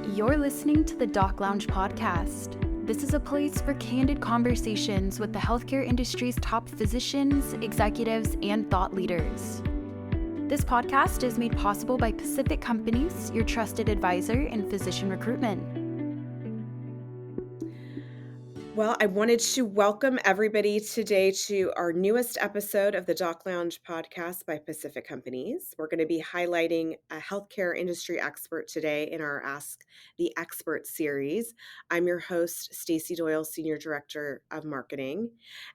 You're listening to the Doc Lounge podcast. This is a place for candid conversations with the healthcare industry's top physicians, executives, and thought leaders. This podcast is made possible by Pacific Companies, your trusted advisor in physician recruitment. Well, I wanted to welcome everybody today to our newest episode of the Doc Lounge podcast by Pacific Companies. We're going to be highlighting a healthcare industry expert today in our Ask the Expert series. I'm your host, Stacey Doyle, Senior Director of Marketing.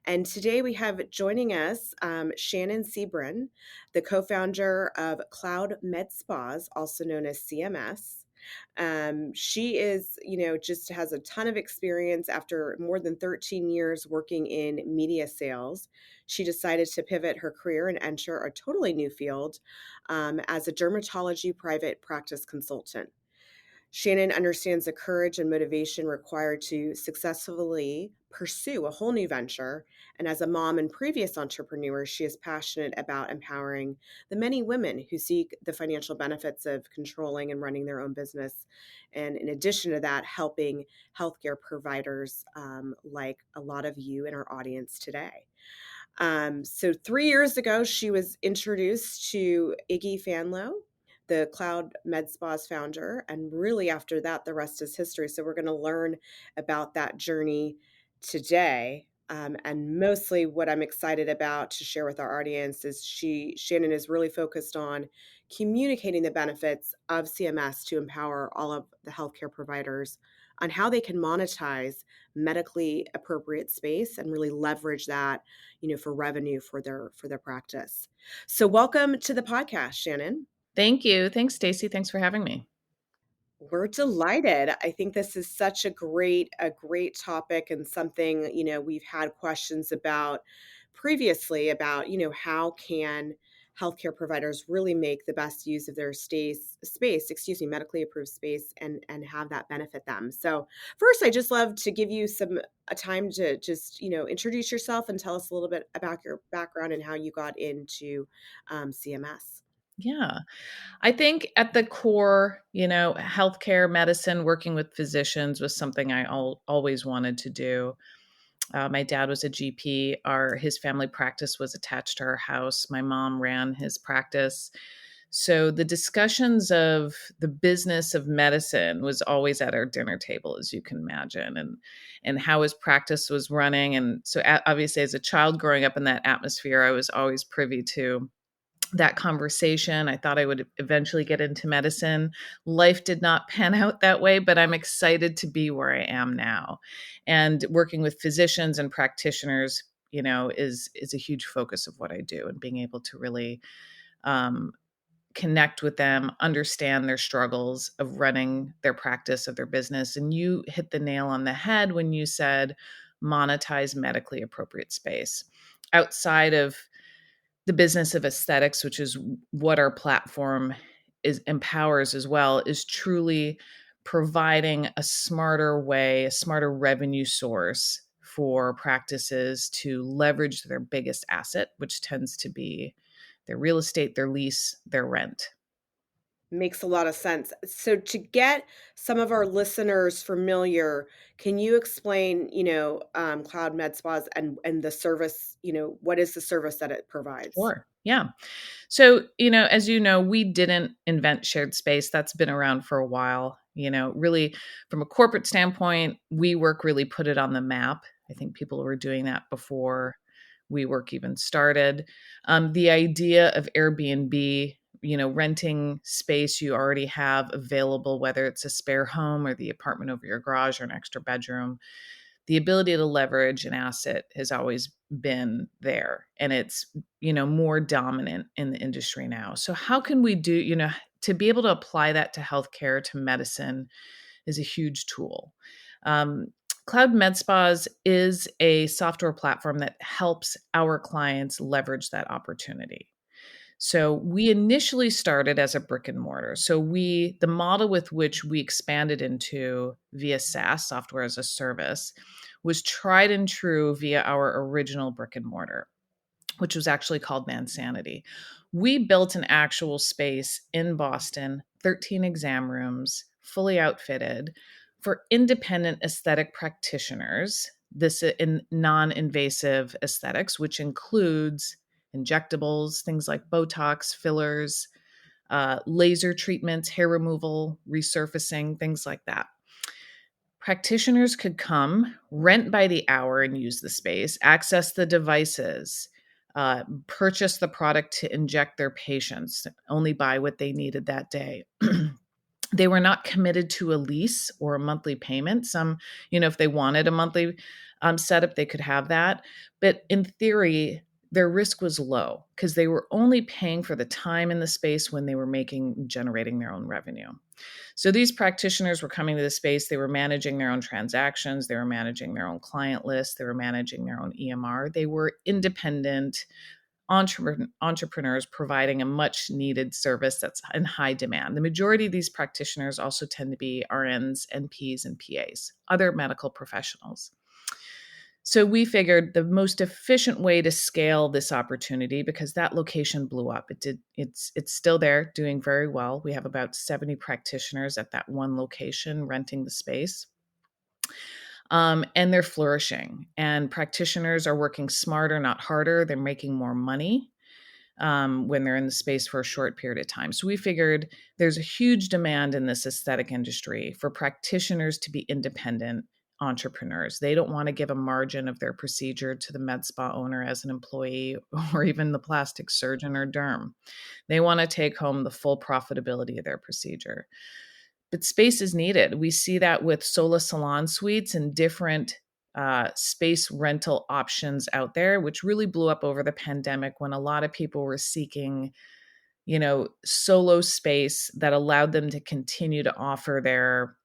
And today we have joining us Shannon Seeberan, the co-founder of CloudMedSpas, also known as CMS. She is, just has a ton of experience after more than 13 years working in media sales. She decided to pivot her career and enter a totally new field as a dermatology private practice consultant. Shannon understands the courage and motivation required to successfully pursue a whole new venture. And as a mom and previous entrepreneur, she is passionate about empowering the many women who seek the financial benefits of controlling and running their own business. And in addition to that, helping healthcare providers like a lot of you in our audience today. So 3 years ago, she was introduced to Iggy Fanlow, the CloudMedSpas founder. And really after that, the rest is history. So we're going to learn about that journey today. And mostly what I'm excited about to share with our audience is Shannon is really focused on communicating the benefits of CMS to empower all of the healthcare providers on how they can monetize medically appropriate space and really leverage that, for revenue for their practice. So welcome to the podcast, Shannon. Thank you. Thanks, Stacey. Thanks for having me. We're delighted. I think this is such a great topic and something, we've had questions about previously about, how can healthcare providers really make the best use of their medically approved space and have that benefit them. So first, I just love to give you a time to just, introduce yourself and tell us a little bit about your background and how you got into CMS. Yeah. I think at the core, healthcare, medicine, working with physicians was something I always wanted to do. My dad was a GP. His family practice was attached to our house. My mom ran his practice. So the discussions of the business of medicine was always at our dinner table, as you can imagine, and how his practice was running. And so obviously as a child growing up in that atmosphere, I was always privy to that conversation. I thought I would eventually get into medicine. Life did not pan out that way, but I'm excited to be where I am now. And working with physicians and practitioners, is a huge focus of what I do, and being able to really connect with them, understand their struggles of running their practice, of their business. And you hit the nail on the head when you said monetize medically appropriate space. Outside of the business of aesthetics, which is what our platform empowers as well, is truly providing a smarter revenue source for practices to leverage their biggest asset, which tends to be their real estate, their lease, their rent. Makes a lot of sense. So to get some of our listeners familiar, can you explain, CloudMedSpas and the service, what is the service that it provides? Sure. Yeah. So, as you know, we didn't invent shared space. That's been around for a while. Really from a corporate standpoint, WeWork really put it on the map. I think people were doing that before WeWork even started. The idea of Airbnb, renting space you already have available, whether it's a spare home or the apartment over your garage or an extra bedroom, the ability to leverage an asset has always been there. And it's, more dominant in the industry now. So how can we do, to be able to apply that to healthcare, to medicine is a huge tool. CloudMedSpas is a software platform that helps our clients leverage that opportunity. So we initially started as a brick and mortar. So the model with which we expanded into via SaaS, software as a service, was tried and true via our original brick and mortar, which was actually called Mansanity. We built an actual space in Boston, 13 exam rooms, fully outfitted for independent aesthetic practitioners. This in non-invasive aesthetics, which includes injectables, things like Botox, fillers, laser treatments, hair removal, resurfacing, things like that. Practitioners could come, rent by the hour and use the space, access the devices, purchase the product to inject their patients, only buy what they needed that day. They were not committed to a lease or a monthly payment. Some, if they wanted a monthly setup, they could have that. But in theory, their risk was low because they were only paying for the time in the space when they were generating their own revenue. So these practitioners were coming to the space. They were managing their own transactions. They were managing their own client list. They were managing their own EMR. They were independent entrepreneurs providing a much needed service that's in high demand. The majority of these practitioners also tend to be RNs, NPs, and PAs, other medical professionals. So we figured the most efficient way to scale this opportunity, because that location blew up. It's still there, doing very well. We have about 70 practitioners at that one location renting the space. And they're flourishing. And practitioners are working smarter, not harder. They're making more money when they're in the space for a short period of time. So we figured there's a huge demand in this aesthetic industry for practitioners to be independent entrepreneurs. They don't want to give a margin of their procedure to the med spa owner as an employee or even the plastic surgeon or derm. They want to take home the full profitability of their procedure. But space is needed. We see that with Sola Salon Suites and different space rental options out there, which really blew up over the pandemic when a lot of people were seeking, solo space that allowed them to continue to offer their,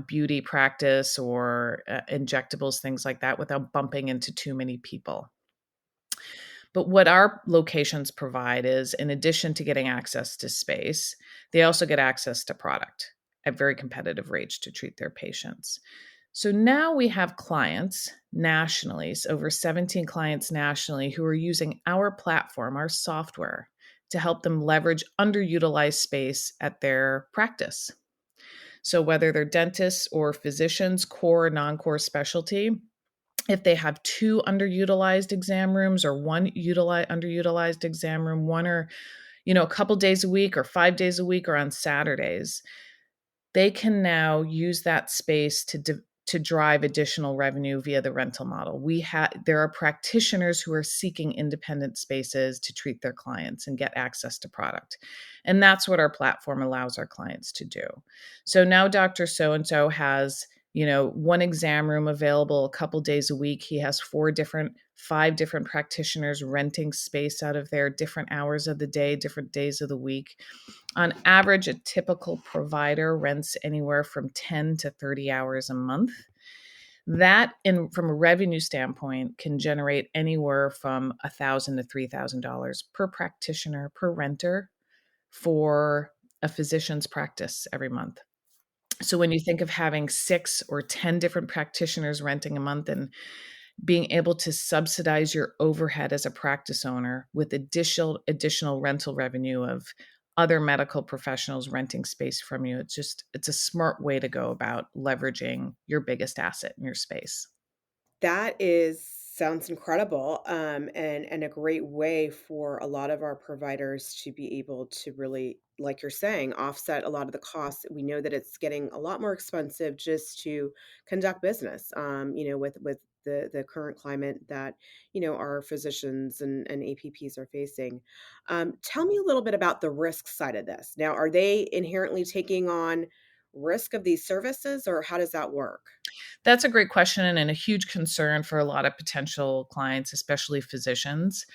beauty practice or injectables, things like that, without bumping into too many people. But what our locations provide is, in addition to getting access to space, they also get access to product at very competitive rates to treat their patients. So now we have clients nationally, so over 17 clients nationally, who are using our platform, our software, to help them leverage underutilized space at their practice. So whether they're dentists or physicians, core or non-core specialty, if they have 2 underutilized exam rooms or 1 underutilized exam room, one or, a couple days a week or 5 days a week or on Saturdays, they can now use that space to drive additional revenue via the rental model. There are practitioners who are seeking independent spaces to treat their clients and get access to product. And that's what our platform allows our clients to do. So now Dr. So-and-so has, 1 exam room available a couple days a week. He has 5 different practitioners renting space out of there, different hours of the day, different days of the week. On average, a typical provider rents anywhere from 10 to 30 hours a month. That, from a revenue standpoint, can generate anywhere from $1,000 to $3,000 per practitioner, per renter, for a physician's practice every month. So when you think of having 6 or 10 different practitioners renting a month and being able to subsidize your overhead as a practice owner with additional rental revenue of other medical professionals renting space from you, it's a smart way to go about leveraging your biggest asset in your space. That sounds incredible, and a great way for a lot of our providers to be able to really, like you're saying, offset a lot of the costs. We know that it's getting a lot more expensive just to conduct business, with the current climate that, our physicians and APPs are facing. Tell me a little bit about the risk side of this. Now, are they inherently taking on risk of these services, or how does that work? That's a great question and a huge concern for a lot of potential clients, especially physicians.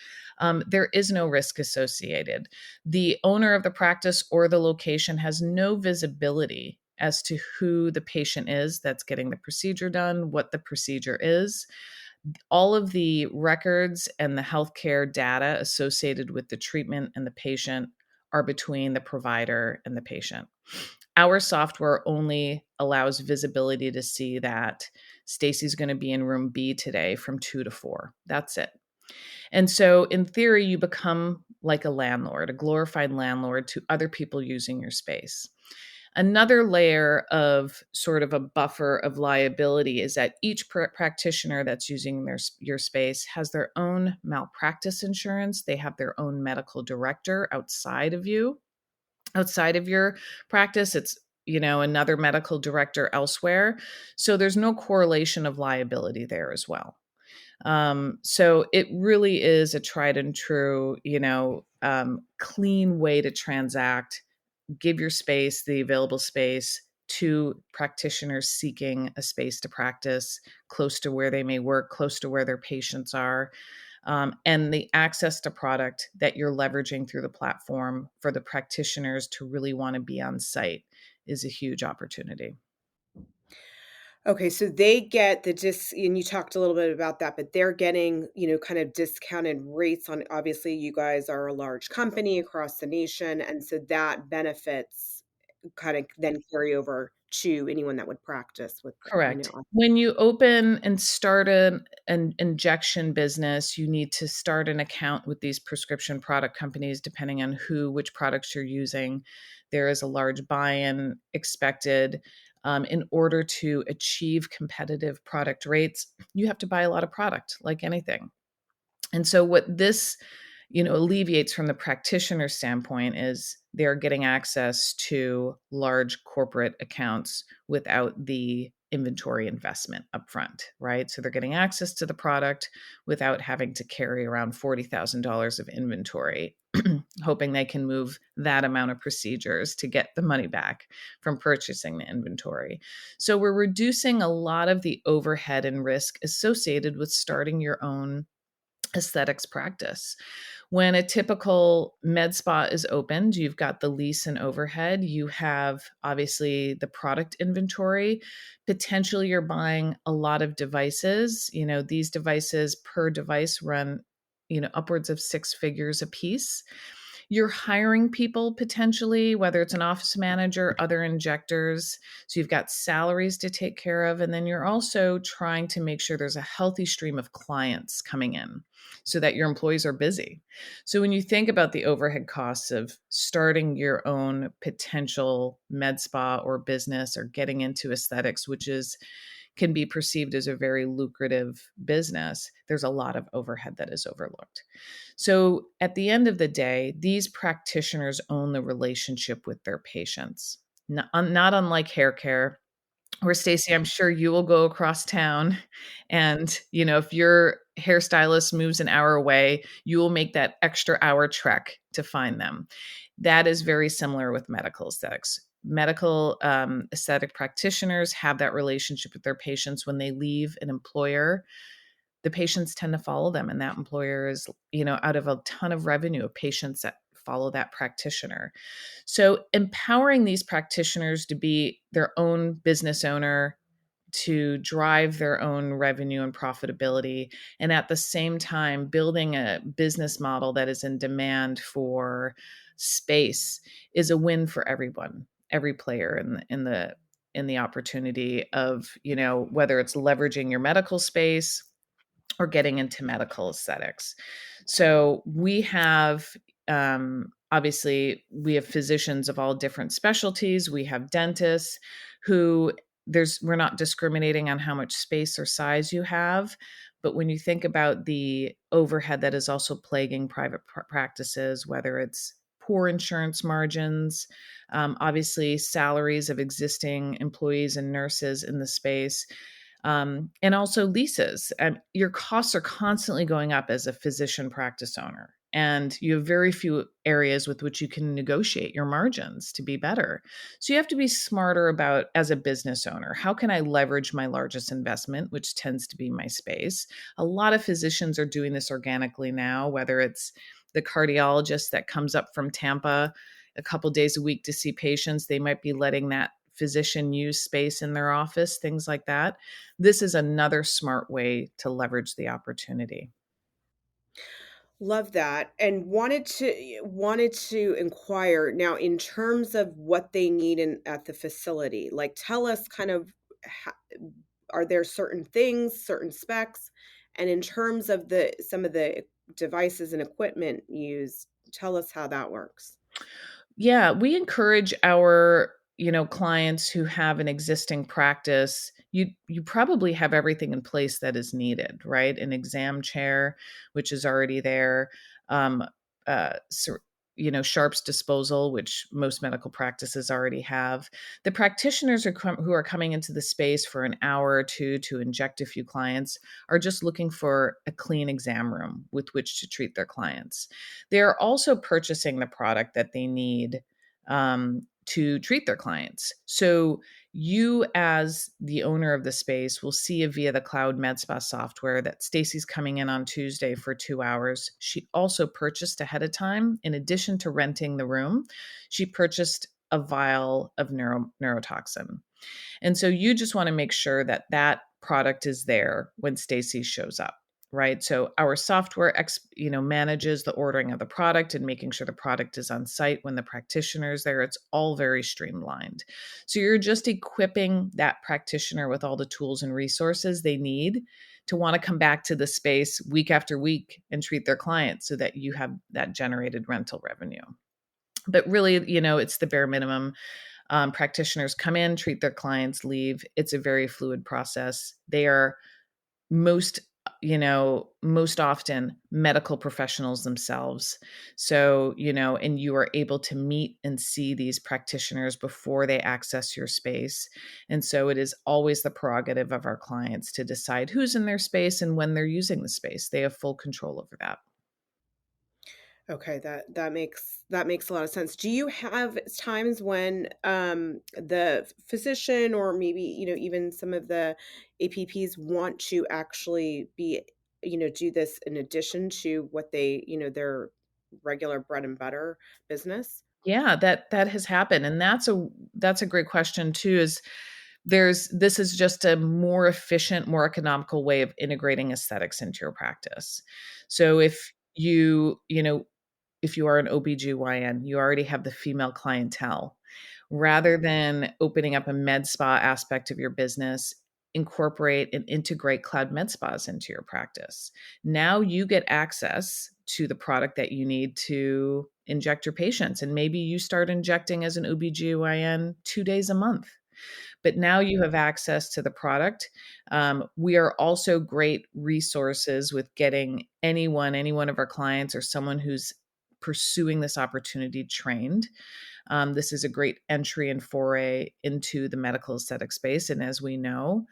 There is no risk associated. The owner of the practice or the location has no visibility as to who the patient is that's getting the procedure done, what the procedure is. All of the records and the healthcare data associated with the treatment and the patient are between the provider and the patient. Our software only allows visibility to see that Stacey's going to be in room B today from 2 to 4. That's it. And so in theory, you become like a landlord, a glorified landlord to other people using your space. Another layer of sort of a buffer of liability is that each practitioner that's using your space has their own malpractice insurance. They have their own medical director outside of your practice. It's another medical director elsewhere. So there's no correlation of liability there as well. So it really is a tried and true, clean way to transact. Give your space, the available space, to practitioners seeking a space to practice close to where they may work, close to where their patients are. And the access to product that you're leveraging through the platform for the practitioners to really want to be on site is a huge opportunity. Okay, so they get and you talked a little bit about that, but they're getting, kind of discounted rates on, obviously, you guys are a large company across the nation, and so that benefits kind of then carry over to anyone that would practice with them, Correct. When you open and start an injection business, you need to start an account with these prescription product companies, depending on which products you're using. There is a large buy-in expected. In order to achieve competitive product rates, you have to buy a lot of product, like anything. And so what this alleviates from the practitioner standpoint is they're getting access to large corporate accounts without the inventory investment upfront, right? So they're getting access to the product without having to carry around $40,000 of inventory, hoping they can move that amount of procedures to get the money back from purchasing the inventory. So we're reducing a lot of the overhead and risk associated with starting your own aesthetics practice. When a typical med spa is opened, you've got the lease and overhead. You have obviously the product inventory. Potentially, you're buying a lot of devices. These devices per device run, upwards of six figures a piece. You're hiring people potentially, whether it's an office manager, other injectors. So you've got salaries to take care of. And then you're also trying to make sure there's a healthy stream of clients coming in so that your employees are busy. So when you think about the overhead costs of starting your own potential med spa or business or getting into aesthetics, which can be perceived as a very lucrative business, there's a lot of overhead that is overlooked. So at the end of the day, these practitioners own the relationship with their patients, not unlike hair care, where Stacey, I'm sure you will go across town and, if your hairstylist moves an hour away, you will make that extra hour trek to find them. That is very similar with medical aesthetics. Medical aesthetic practitioners have that relationship with their patients. When they leave an employer, the patients tend to follow them, and that employer is, out of a ton of revenue of patients that follow that practitioner. So empowering these practitioners to be their own business owner, to drive their own revenue and profitability, and at the same time building a business model that is in demand for space is a win for everyone, every player in the opportunity of, whether it's leveraging your medical space or getting into medical aesthetics. So we have, obviously, we have physicians of all different specialties. We have dentists who we're not discriminating on how much space or size you have. But when you think about the overhead that is also plaguing private practices, whether it's poor insurance margins, obviously salaries of existing employees and nurses in the space, and also leases. Your costs are constantly going up as a physician practice owner, and you have very few areas with which you can negotiate your margins to be better. So you have to be smarter about, as a business owner, how can I leverage my largest investment, which tends to be my space? A lot of physicians are doing this organically now, whether it's the cardiologist that comes up from Tampa a couple days a week to see patients. They might be letting that physician use space in their office, things like that. This is another smart way to leverage the opportunity. Love that, and wanted to inquire now in terms of what they need at the facility. Like, tell us kind of, are there certain things, certain specs, And in terms of some of the devices and equipment used, tell us how that works. Yeah, we encourage our, clients who have an existing practice. You probably have everything in place that is needed, right? An exam chair, which is already there. Um, so, Sharps disposal, which most medical practices already have. The practitioners who are coming into the space for an hour or two to inject a few clients are just looking for a clean exam room with which to treat their clients. They're also purchasing the product that they need to treat their clients. So you, as the owner of the space, will see it via the CloudMedSpas software that Stacey's coming in on Tuesday for 2 hours. She also purchased ahead of time, in addition to renting the room, she purchased a vial of neurotoxin. And so you just want to make sure that that product is there when Stacey shows up, right? So our software manages the ordering of the product and making sure the product is on site when the practitioner is there. It's all very streamlined. So you're just equipping that practitioner with all the tools and resources they need to want to come back to the space week after week and treat their clients so that you have that generated rental revenue. But really, it's the bare minimum. Practitioners come in, treat their clients, leave. It's a very fluid process. They are most, most often medical professionals themselves. So, and you are able to meet and see these practitioners before they access your space. And so it is always the prerogative of our clients to decide who's in their space and when they're using the space. They have full control over that. Okay, that makes a lot of sense. Do you have times when the physician or maybe, even some of the APPs want to actually be, do this in addition to what they, their regular bread and butter business? Yeah, that has happened, and that's a great question too. This is just a more efficient, more economical way of integrating aesthetics into your practice. So if if you are an OBGYN, you already have the female clientele. Rather than opening up a med spa aspect of your business, incorporate and integrate CloudMedSpas into your practice. Now you get access to the product that you need to inject your patients. And maybe you start injecting as an OBGYN 2 days a month. But now you have access to the product. We are also great resources with getting any one of our clients or someone who's pursuing this opportunity trained. This is a great entry and foray into the medical aesthetic space. And as we know,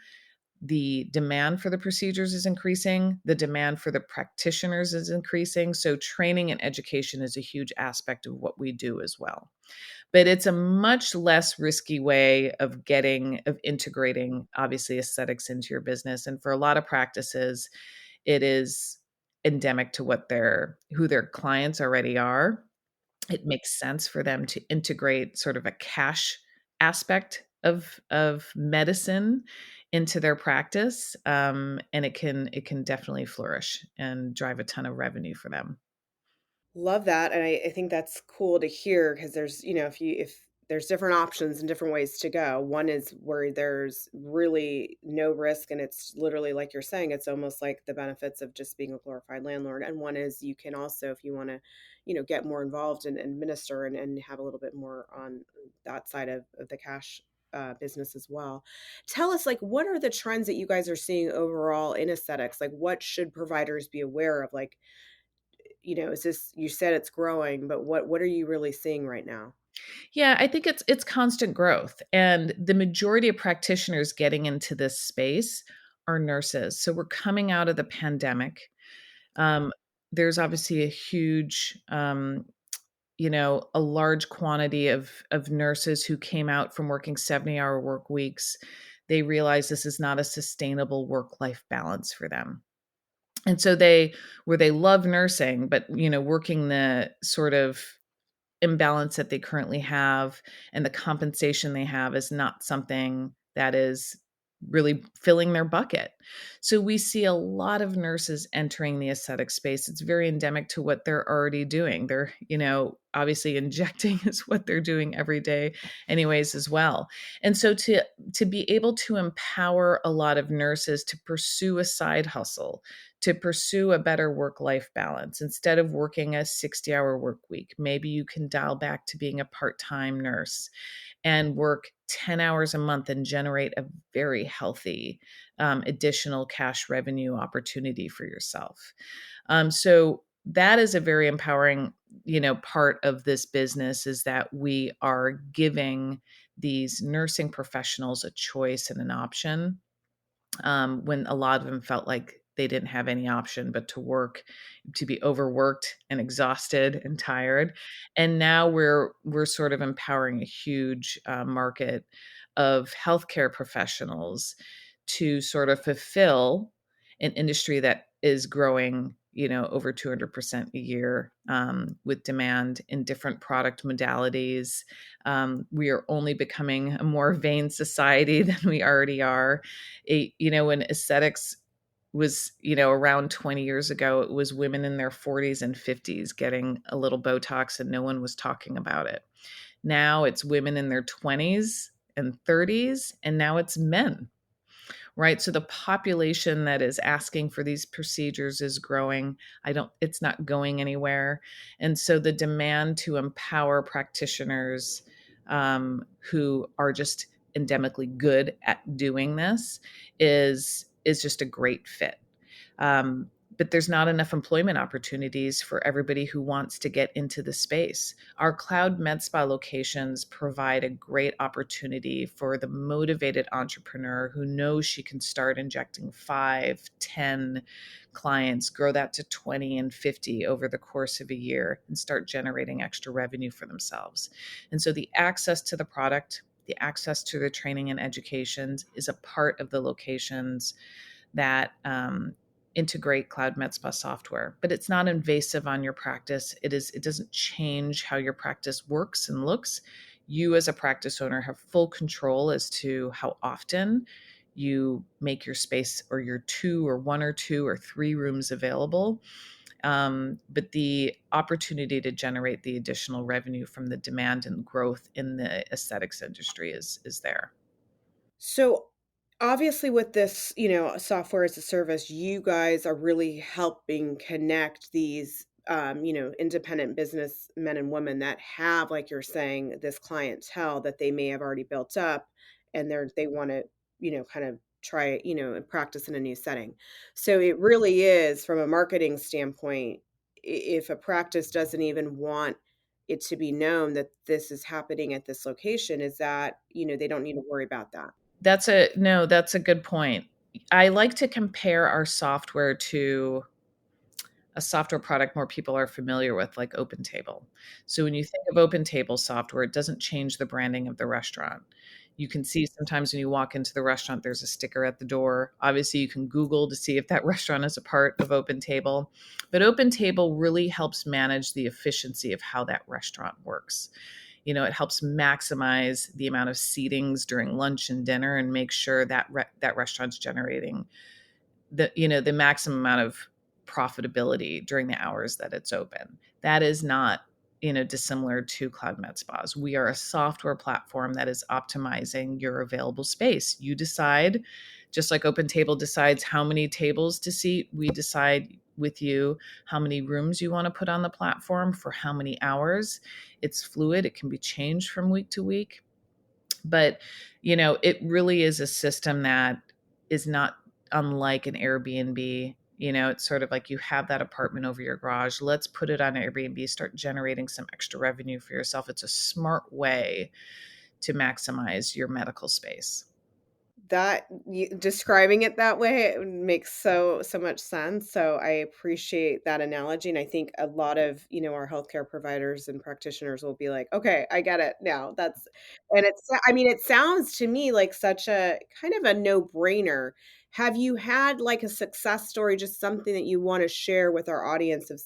the demand for the procedures is increasing, the demand for the practitioners is increasing. So, training and education is a huge aspect of what we do as well. But it's a much less risky way of integrating, obviously, aesthetics into your business. And for a lot of practices, it is endemic to who their clients already are. It makes sense for them to integrate sort of a cash aspect of medicine into their practice, and it can definitely flourish and drive a ton of revenue for them. Love that, and I think that's cool to hear because there's, if there's different options and different ways to go. One is where there's really no risk, and it's literally like you're saying, it's almost like the benefits of just being a glorified landlord. And one is you can also, if you want to, get more involved and administer and have a little bit more on that side of the cash business as well. Tell us, like, what are the trends that you guys are seeing overall in aesthetics? Like, what should providers be aware of? Like, is this, you said it's growing, but what are you really seeing right now? Yeah, I think it's constant growth, and the majority of practitioners getting into this space are nurses. So we're coming out of the pandemic. Um, there's obviously a huge, a large quantity of nurses who came out from working 70-hour work weeks. They realize this is not a sustainable work-life balance for them. And so they love nursing, but working the sort of imbalance that they currently have and the compensation they have is not something that is really filling their bucket. So we see a lot of nurses entering the aesthetic space. It's very endemic to what they're already doing. They're, obviously injecting is what they're doing every day anyways as well. And so to be able to empower a lot of nurses to pursue a side hustle, to pursue a better work-life balance, instead of working a 60-hour work week, maybe you can dial back to being a part-time nurse and work 10 hours a month and generate a very healthy additional cash revenue opportunity for yourself. So that is a very empowering, part of this business, is that we are giving these nursing professionals a choice and an option, when a lot of them felt like they didn't have any option but to work, to be overworked and exhausted and tired. And now we're sort of empowering a huge market of healthcare professionals to sort of fulfill an industry that is growing, over 200% a year, with demand in different product modalities. We are only becoming a more vain society than we already are. When aesthetics was, around 20 years ago, it was women in their 40s and 50s getting a little Botox and no one was talking about it. Now it's women in their 20s and 30s, and now it's men, right? So the population that is asking for these procedures is growing. It's not going anywhere. And so the demand to empower practitioners, who are just endemically good at doing this is just a great fit. But there's not enough employment opportunities for everybody who wants to get into the space. Our CloudMedSpa locations provide a great opportunity for the motivated entrepreneur who knows she can start injecting 5, 10 clients, grow that to 20 and 50 over the course of a year, and start generating extra revenue for themselves. And so the access to the product, the access to the training and educations is a part of the locations that integrate CloudMedSpa software, but it's not invasive on your practice. It doesn't change how your practice works and looks. You as a practice owner have full control as to how often you make your space or your 2 or 1 or 2 or 3 rooms available. But the opportunity to generate the additional revenue from the demand and growth in the aesthetics industry is there. So obviously with this, software as a service, you guys are really helping connect these independent business men and women that have, like you're saying, this clientele that they may have already built up and they want to, kind of try, and practice in a new setting. So it really is from a marketing standpoint, if a practice doesn't even want it to be known that this is happening at this location, is that, they don't need to worry about that. That's a good point. I like to compare our software to a software product more people are familiar with, like OpenTable. So when you think of OpenTable software, it doesn't change the branding of the restaurant. You can see sometimes when you walk into the restaurant, there's a sticker at the door. Obviously, you can Google to see if that restaurant is a part of OpenTable. But OpenTable really helps manage the efficiency of how that restaurant works. It helps maximize the amount of seatings during lunch and dinner and make sure that that restaurant's generating the maximum amount of profitability during the hours that it's open. That is not, dissimilar to CloudMedSpas. We are a software platform that is optimizing your available space. You decide, just like OpenTable decides how many tables to seat, we decide with you how many rooms you want to put on the platform for how many hours. It's fluid. It can be changed from week to week. But, it really is a system that is not unlike an Airbnb. It's sort of like you have that apartment over your garage. Let's put it on Airbnb, start generating some extra revenue for yourself. It's a smart way to maximize your medical space. That describing it that way, it makes so much sense. So I appreciate that analogy, and I think a lot of our healthcare providers and practitioners will be like, "Okay, I get it now." And I mean, it sounds to me like such a kind of a no brainer. Have you had like a success story, just something that you want to share with our audience of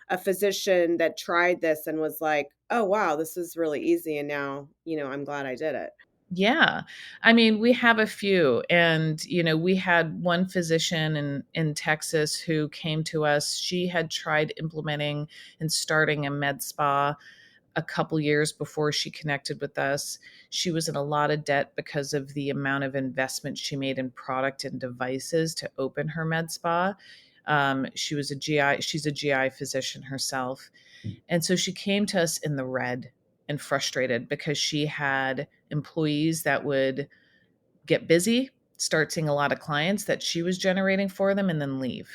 a physician that tried this and was like, "Oh wow, this is really easy," and now I'm glad I did it. Yeah. I mean, we have a few. And, we had one physician in Texas who came to us. She had tried implementing and starting a med spa a couple years before she connected with us. She was in a lot of debt because of the amount of investment she made in product and devices to open her med spa. She's a GI physician herself. And so she came to us in the red and frustrated because she had employees that would get busy, start seeing a lot of clients that she was generating for them, and then leave.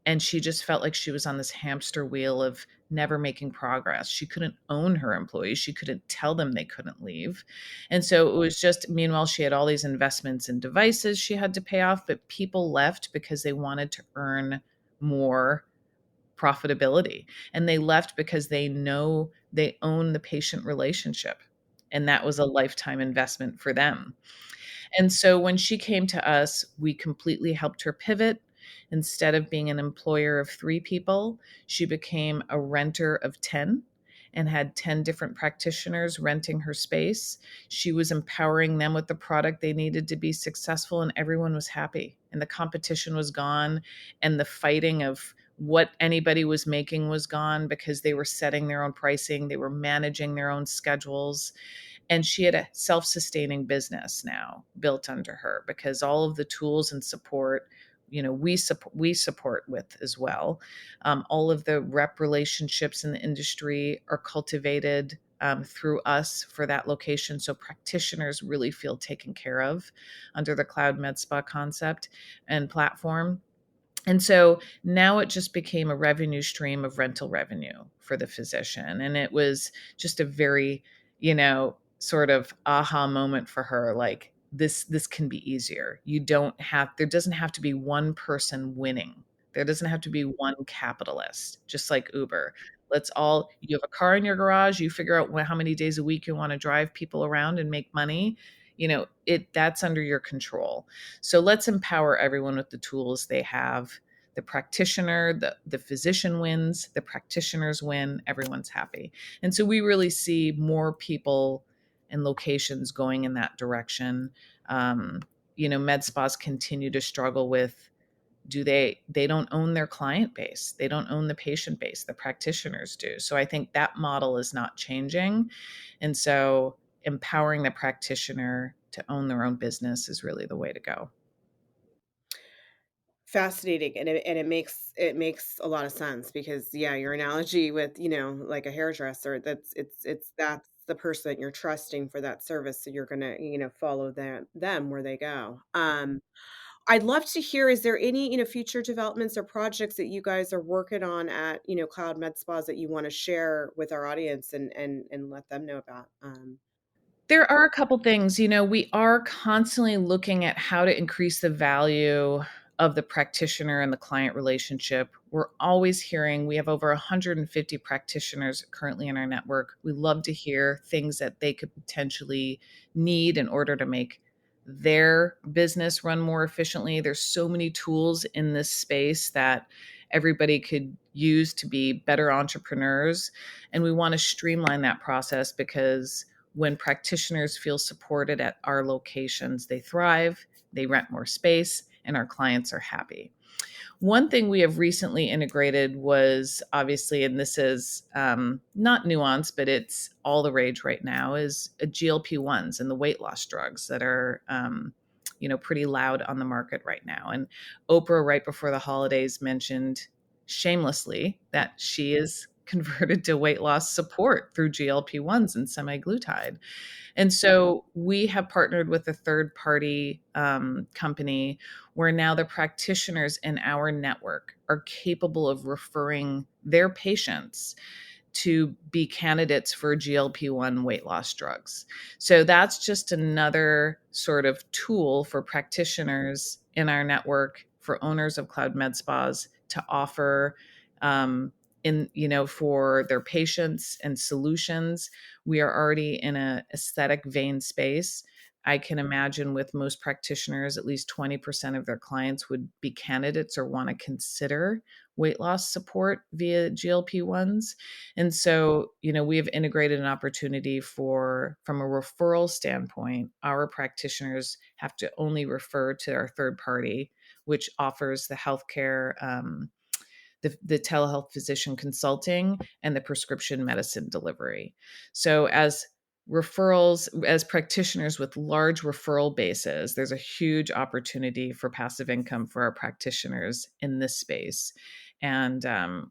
And she just felt like she was on this hamster wheel of never making progress. She couldn't own her employees. She couldn't tell them they couldn't leave. And so it was just, meanwhile, she had all these investments in devices she had to pay off, but people left because they wanted to earn more profitability. And they left because they know they own the patient relationship. And that was a lifetime investment for them. And so when she came to us, we completely helped her pivot. Instead of being an employer of 3 people, she became a renter of 10 and had 10 different practitioners renting her space. She was empowering them with the product they needed to be successful, and everyone was happy. And the competition was gone, and the fighting of what anybody was making was gone because they were setting their own pricing, they were managing their own schedules. And she had a self-sustaining business now built under her because all of the tools and support, we support with as well. All of the rep relationships in the industry are cultivated through us for that location, so practitioners really feel taken care of under the CloudMedSpa concept and platform. And so now it just became a revenue stream of rental revenue for the physician. And it was just a very, sort of aha moment for her. Like this can be easier. There doesn't have to be one person winning. There doesn't have to be one capitalist, just like Uber. You have a car in your garage, you figure out how many days a week you want to drive people around and make money. That's under your control. So let's empower everyone with the tools they have. The practitioner, the physician wins, the practitioners win, everyone's happy. And so we really see more people and locations going in that direction. Med spas continue to struggle with, they don't own their client base. They don't own the patient base. The practitioners do. So I think that model is not changing. And so empowering the practitioner to own their own business is really the way to go. Fascinating, and it makes a lot of sense because yeah, your analogy with like a hairdresser, that's the person that you're trusting for that service, so you're gonna follow them where they go. I'd love to hear, is there any future developments or projects that you guys are working on at Cloud Med Spas that you want to share with our audience and let them know about? There are a couple things. We are constantly looking at how to increase the value of the practitioner and the client relationship. We're always hearing, we have over 150 practitioners currently in our network. We love to hear things that they could potentially need in order to make their business run more efficiently. There's so many tools in this space that everybody could use to be better entrepreneurs. And we want to streamline that process because when practitioners feel supported at our locations, they thrive, they rent more space, and our clients are happy. One thing we have recently integrated was, obviously, and this is not nuanced, but it's all the rage right now, is GLP-1s and the weight loss drugs that are pretty loud on the market right now. And Oprah, right before the holidays, mentioned shamelessly that she is converted to weight loss support through GLP-1s and semaglutide. And so we have partnered with a third party company where now the practitioners in our network are capable of referring their patients to be candidates for GLP-1 weight loss drugs. So that's just another sort of tool for practitioners in our network, for owners of Cloud Med Spas to offer for their patients and solutions. We are already in a aesthetic vein space. I can imagine with most practitioners, at least 20% of their clients would be candidates or want to consider weight loss support via GLP-1s. And so, we have integrated an opportunity from a referral standpoint, our practitioners have to only refer to our third party, which offers the healthcare, the telehealth physician consulting and the prescription medicine delivery. So as practitioners with large referral bases, there's a huge opportunity for passive income for our practitioners in this space. And,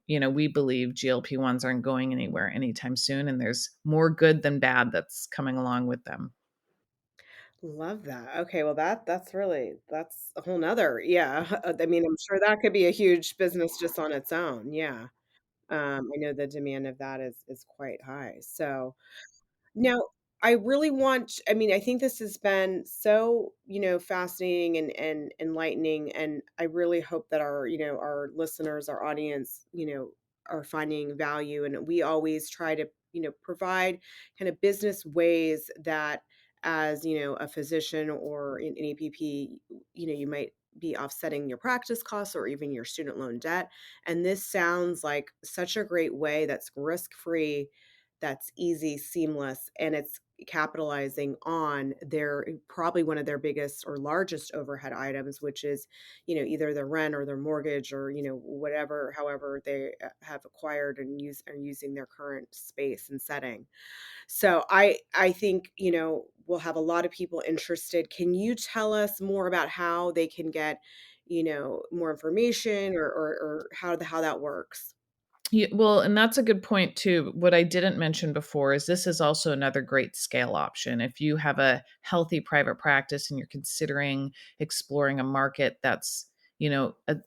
we believe GLP-1s aren't going anywhere anytime soon, and there's more good than bad that's coming along with them. Love that. Okay, well that's a whole nother, yeah. I mean, I'm sure that could be a huge business just on its own. Yeah. I know the demand of that is quite high. So now, I really want I mean, I think this has been so, fascinating and enlightening, and I really hope that our listeners, our audience, are finding value. And we always try to, provide kind of business ways that as, a physician or an APP, you might be offsetting your practice costs or even your student loan debt. And this sounds like such a great way that's risk-free, that's easy, seamless, and it's capitalizing on their probably one of their biggest or largest overhead items, which is, either their rent or their mortgage or, whatever, however they have acquired and are using their current space and setting. So I think, we'll have a lot of people interested. Can you tell us more about how they can get, more information or how that works? Yeah, well, and that's a good point too. What I didn't mention before is this is also another great scale option. If you have a healthy private practice and you're considering exploring a market that's,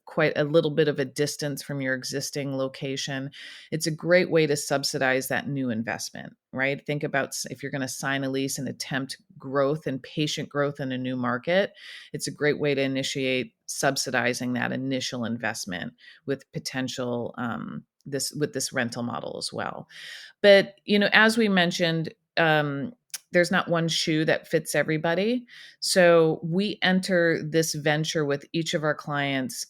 quite a little bit of a distance from your existing location, it's a great way to subsidize that new investment, right? Think about if you're going to sign a lease and attempt growth and patient growth in a new market, it's a great way to initiate subsidizing that initial investment with potential this rental model as well. But as we mentioned, there's not one shoe that fits everybody. So we enter this venture with each of our clients,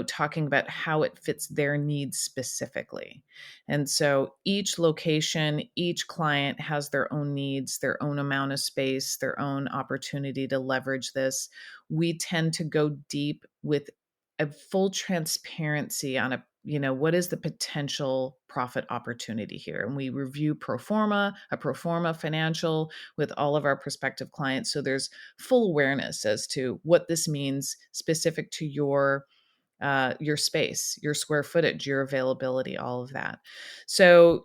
talking about how it fits their needs specifically. And so each location, each client has their own needs, their own amount of space, their own opportunity to leverage this. We tend to go deep with a full transparency on what is the potential profit opportunity here? And we review a pro forma financial with all of our prospective clients. So there's full awareness as to what this means specific to your space, your square footage, your availability, all of that. So,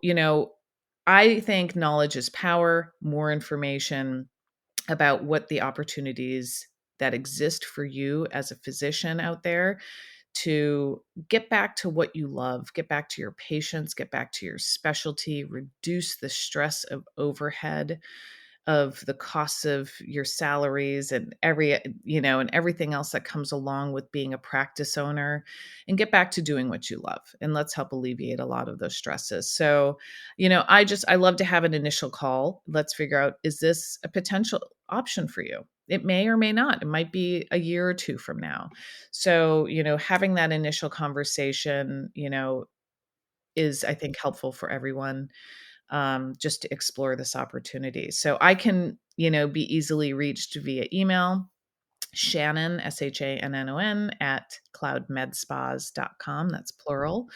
I think knowledge is power, more information about what the opportunities that exist for you as a physician out there to get back to what you love, get back to your patients, get back to your specialty, reduce the stress of overhead, of the costs of your salaries and and everything else that comes along with being a practice owner, and get back to doing what you love. And let's help alleviate a lot of those stresses. So, I love to have an initial call. Let's figure out, is this a potential option for you? It may or may not. It might be a year or two from now. So, having that initial conversation, is, I think, helpful for everyone, just to explore this opportunity. So I can, be easily reached via email, Shannon, SHANNON, at cloudmedspas.com. That's plural.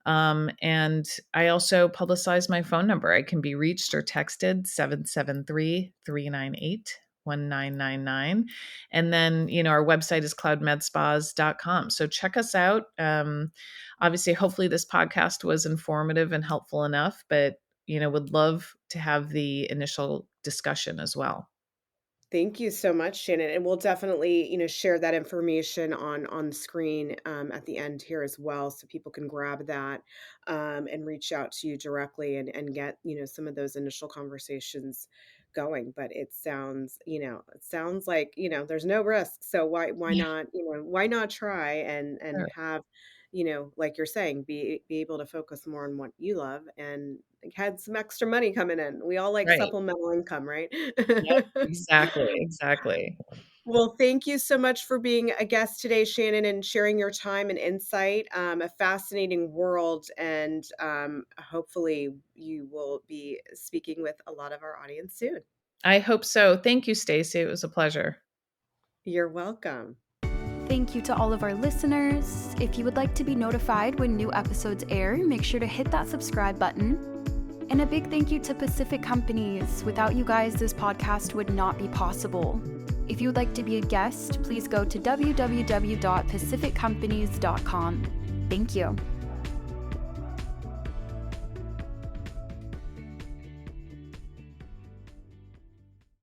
And I also publicize my phone number. I can be reached or texted 773-398-1999. And then, our website is cloudmedspas.com. So check us out. Obviously, hopefully this podcast was informative and helpful enough, but, would love to have the initial discussion as well. Thank you so much, Shannon. And we'll definitely, share that information on the screen at the end here as well, so people can grab that and reach out to you directly and get, some of those initial conversations going. But it sounds like, there's no risk. So why Yeah, not, why not try and sure. have like you're saying, be able to focus more on what you love and had some extra money coming in. We all like Right. supplemental income, right? Yep. Exactly. Exactly. Well, thank you so much for being a guest today, Shannon, and sharing your time and insight. A fascinating world, and hopefully you will be speaking with a lot of our audience soon. I hope so. Thank you, Stacey. It was a pleasure. You're welcome. Thank you to all of our listeners. If you would like to be notified when new episodes air, make sure to hit that subscribe button. And a big thank you to Pacific Companies. Without you guys, this podcast would not be possible. If you would like to be a guest, please go to www.pacificcompanies.com. Thank you.